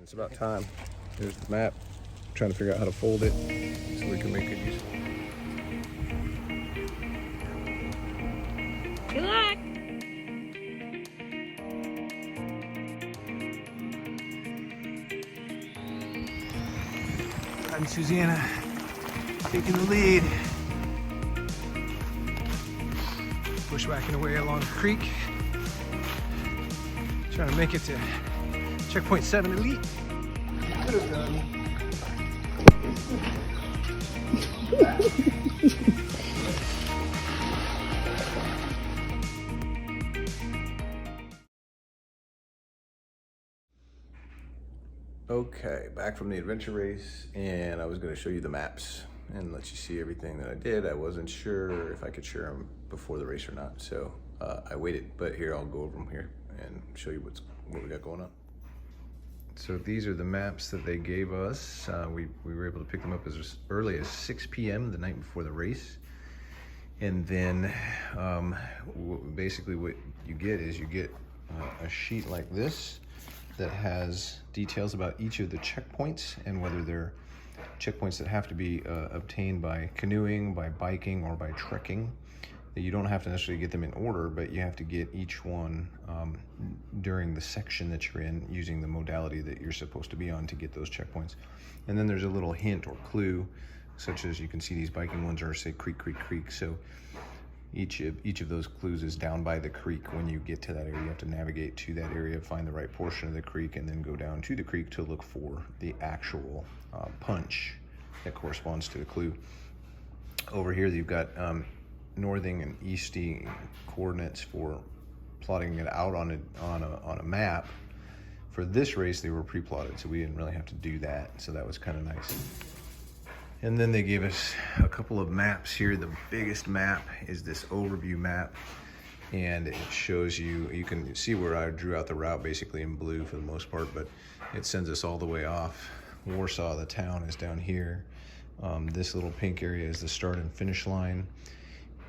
It's about time. Here's the map. I'm trying to figure out how to fold it so we can make it useful. Good luck. I'm Susanna, taking the lead. Bushwhacking away along the creek. Trying to make it to checkpoint 7 elite. Could have done. Okay, back from the adventure race, and I was going to show you the maps and let you see everything that I did. I wasn't sure if I could share them before the race or not, so I waited. But here, I'll go over them here and show you what we got going on. So these are the maps that they gave us. We were able to pick them up as early as 6 p.m. the night before the race. And then basically what you get is you get a sheet like this that has details about each of the checkpoints and whether they're checkpoints that have to be obtained by canoeing, by biking, or by trekking. You don't have to necessarily get them in order, but you have to get each one during the section that you're in using the modality that you're supposed to be on to get those checkpoints. And then there's a little hint or clue, such as you can see these biking ones are say creek, creek, creek. So each of those clues is down by the creek. When you get to that area, you have to navigate to that area, find the right portion of the creek, and then go down to the creek to look for the actual punch that corresponds to the clue. Over here, you've got northing and easting coordinates for plotting it out on a map. For this race, they were pre-plotted, so we didn't really have to do that. So that was kind of nice. And then they gave us a couple of maps here. The biggest map is this overview map, and it shows you can see where I drew out the route basically in blue for the most part, but it sends us all the way off. Warsaw, the town, is down here. This little pink area is the start and finish line.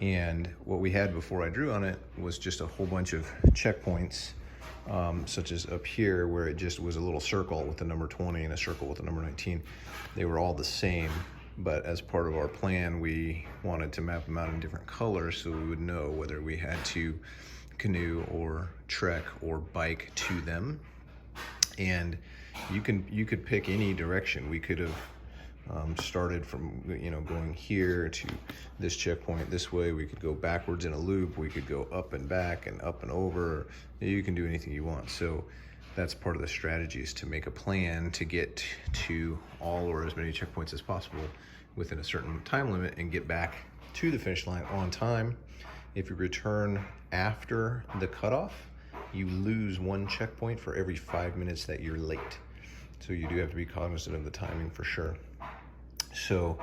And what we had before I drew on it was just a whole bunch of checkpoints, such as up here where it just was a little circle with the number 20 and a circle with the number 19. They were all the same, but as part of our plan, we wanted to map them out in different colors so we would know whether we had to canoe or trek or bike to them. And you could pick any direction. We could have started from going here to this checkpoint this way. We could go backwards in a loop. We could go up and back and up and over. You can do anything you want. So that's part of the strategy, is to make a plan to get to all or as many checkpoints as possible within a certain time limit and get back to the finish line on time. If you return after the cutoff, you lose 1 checkpoint for every 5 minutes that you're late. So you do have to be cognizant of the timing for sure. So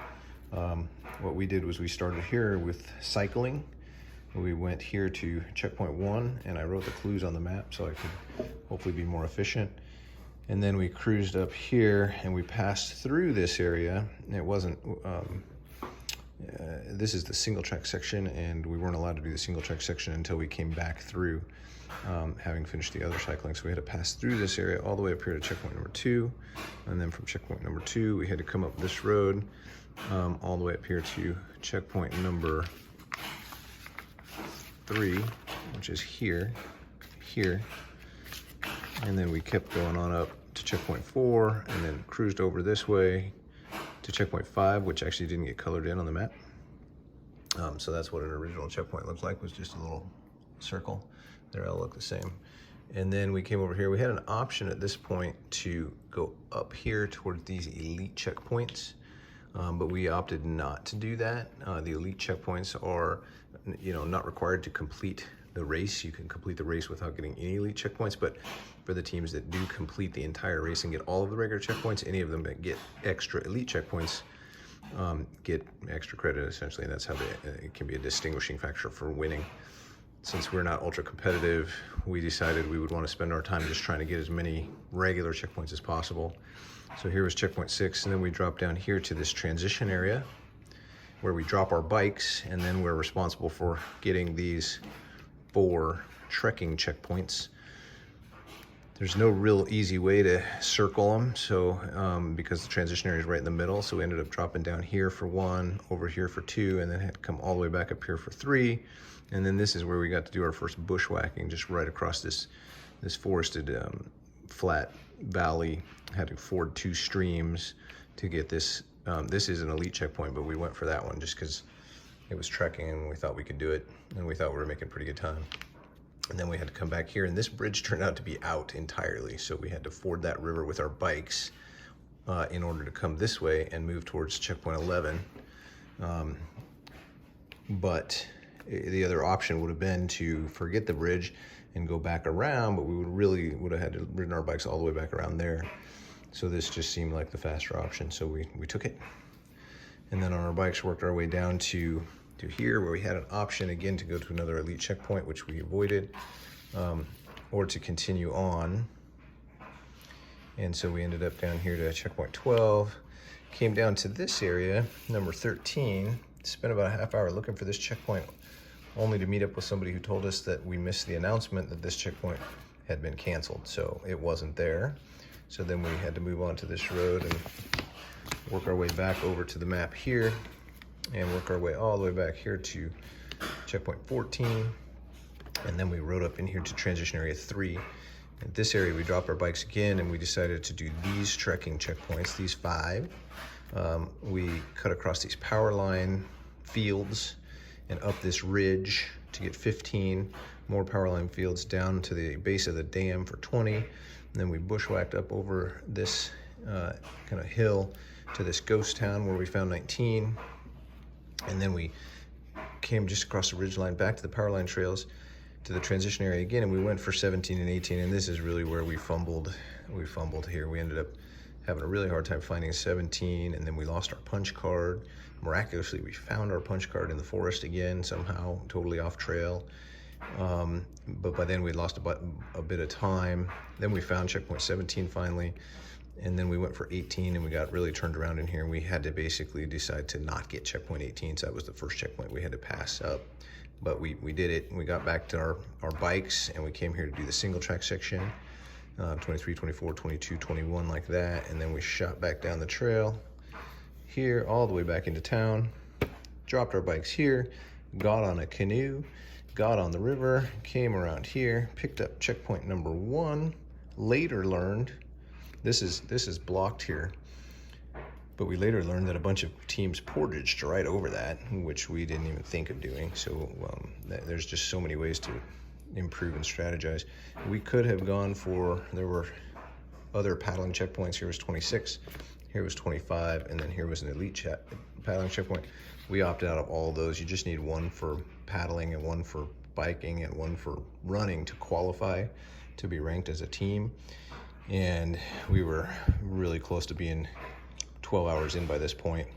what we did was we started here with cycling. We went here to checkpoint 1, and I wrote the clues on the map so I could hopefully be more efficient. And then we cruised up here and we passed through this area. It wasn't, this is the single track section, and we weren't allowed to do the single track section until we came back through, having finished the other cycling. So we had to pass through this area all the way up here to checkpoint number 2. And then from checkpoint number 2, we had to come up this road all the way up here to checkpoint number 3, which is here. And then we kept going on up to checkpoint 4 and then cruised over this way to checkpoint 5, which actually didn't get colored in on the map. So that's what an original checkpoint looked like, was just a little circle. They all look the same. And then we came over here. We had an option at this point to go up here toward these elite checkpoints, but we opted not to do that. The elite checkpoints are, not required to complete the race. You can complete the race without getting any elite checkpoints, but for the teams that do complete the entire race and get all of the regular checkpoints, any of them that get extra elite checkpoints get extra credit, essentially, and that's how it can be a distinguishing factor for winning. Since we're not ultra competitive, we decided we would want to spend our time just trying to get as many regular checkpoints as possible. So here was checkpoint 6, and then we dropped down here to this transition area where we drop our bikes, and then we're responsible for getting these 4 trekking checkpoints. there's no real easy way to circle them, so because the transition area is right in the middle, so we ended up dropping down here for 1, over here for 2, and then had to come all the way back up here for 3. And then this is where we got to do our first bushwhacking, just right across this forested flat valley. Had to ford 2 streams to get this. This is an elite checkpoint, but we went for that one just because it was trekking and we thought we could do it, and we thought we were making pretty good time. And then we had to come back here, and this bridge turned out to be out entirely, so we had to ford that river with our bikes in order to come this way and move towards checkpoint 11. But the other option would have been to forget the bridge and go back around, but we would have had to ridden our bikes all the way back around there. So this just seemed like the faster option, so we took it. And then on our bikes worked our way down to here, where we had an option again to go to another elite checkpoint, which we avoided, or to continue on. And so we ended up down here to checkpoint 12, came down to this area, number 13, spent about a half hour looking for this checkpoint, only to meet up with somebody who told us that we missed the announcement that this checkpoint had been canceled, so it wasn't there. So then we had to move on to this road and work our way back over to the map here, and work our way all the way back here to checkpoint 14. And then we rode up in here to transition area 3. In this area, we dropped our bikes again, and we decided to do these trekking checkpoints, these 5. We cut across these power line fields and up this ridge to get 15 more power line fields down to the base of the dam for 20. And then we bushwhacked up over this kind of hill to this ghost town where we found 19. And then we came just across the ridge line back to the power line trails to the transition area again, and we went for 17 and 18, and this is really where we fumbled. We fumbled here. We ended up having a really hard time finding 17, and then we lost our punch card. Miraculously, we found our punch card in the forest again, somehow, totally off trail. But by then we lost a bit of time. Then we found checkpoint 17 finally, and then we went for 18, and we got really turned around in here, and we had to basically decide to not get checkpoint 18, so that was the first checkpoint we had to pass up. But we did it, and we got back to our bikes, and we came here to do the single track section, 23, 24, 22, 21, like that, and then we shot back down the trail here, all the way back into town, dropped our bikes here, got on a canoe, got on the river, came around here, picked up checkpoint number 1, later learned, this is blocked here, but we later learned that a bunch of teams portaged right over that, which we didn't even think of doing. So there's just so many ways to improve and strategize. We could have gone for, there were other paddling checkpoints. Here was 26, here was 25, and then here was an elite paddling checkpoint. We opted out of all of those. You just need one for paddling and one for biking and one for running to qualify to be ranked as a team. And we were really close to being 12 hours in by this point,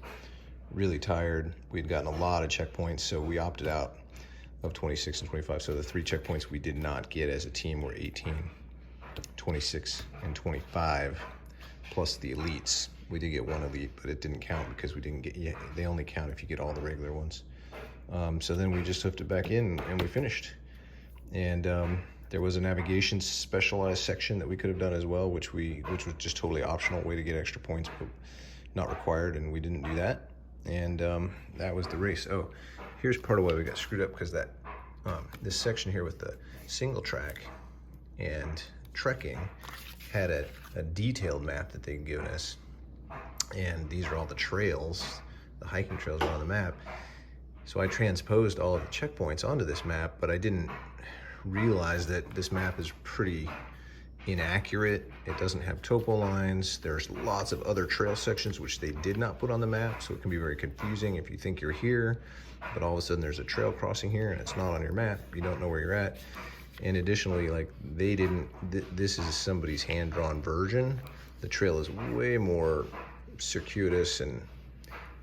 really tired. We'd gotten a lot of checkpoints, so we opted out of 26 and 25. So the 3 checkpoints we did not get as a team were 18, 26, and 25, plus the elites. We did get 1 elite, but it didn't count because we didn't get, they only count if you get all the regular ones. So then we just hooked it back in and we finished. And there was a navigation specialized section that we could have done as well, which was just totally optional, way to get extra points, but not required, and we didn't do that. And that was the race. Oh, here's part of why we got screwed up, because that this section here with the single track and trekking had a detailed map that they'd given us, and these are all the trails, the hiking trails are on the map. So I transposed all of the checkpoints onto this map, but I didn't realize that this map is pretty inaccurate. It doesn't have topo lines. There's lots of other trail sections which they did not put on the map, so it can be very confusing if you think you're here, but all of a sudden there's a trail crossing here and it's not on your map. You don't know where you're at. And additionally, like, they didn't, this is somebody's hand-drawn version. The trail is way more circuitous and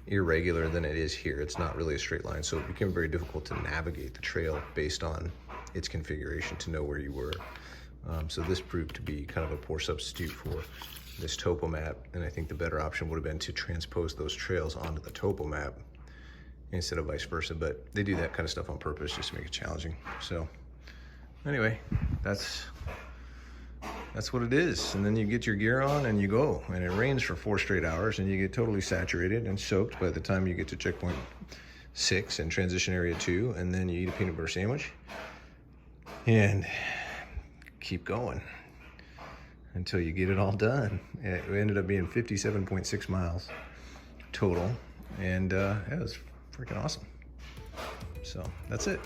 irregular than it is here. It's not really a straight line, so it became very difficult to navigate the trail based on its configuration to know where you were. So this proved to be kind of a poor substitute for this topo map, and I think the better option would have been to transpose those trails onto the topo map instead of vice versa, but they do that kind of stuff on purpose just to make it challenging. So anyway, that's that's what it is. And then you get your gear on and you go. And it rains for 4 straight hours and you get totally saturated and soaked by the time you get to checkpoint 6 and transition area 2. And then you eat a peanut butter sandwich and keep going until you get it all done. It ended up being 57.6 miles total. And it was freaking awesome. So that's it.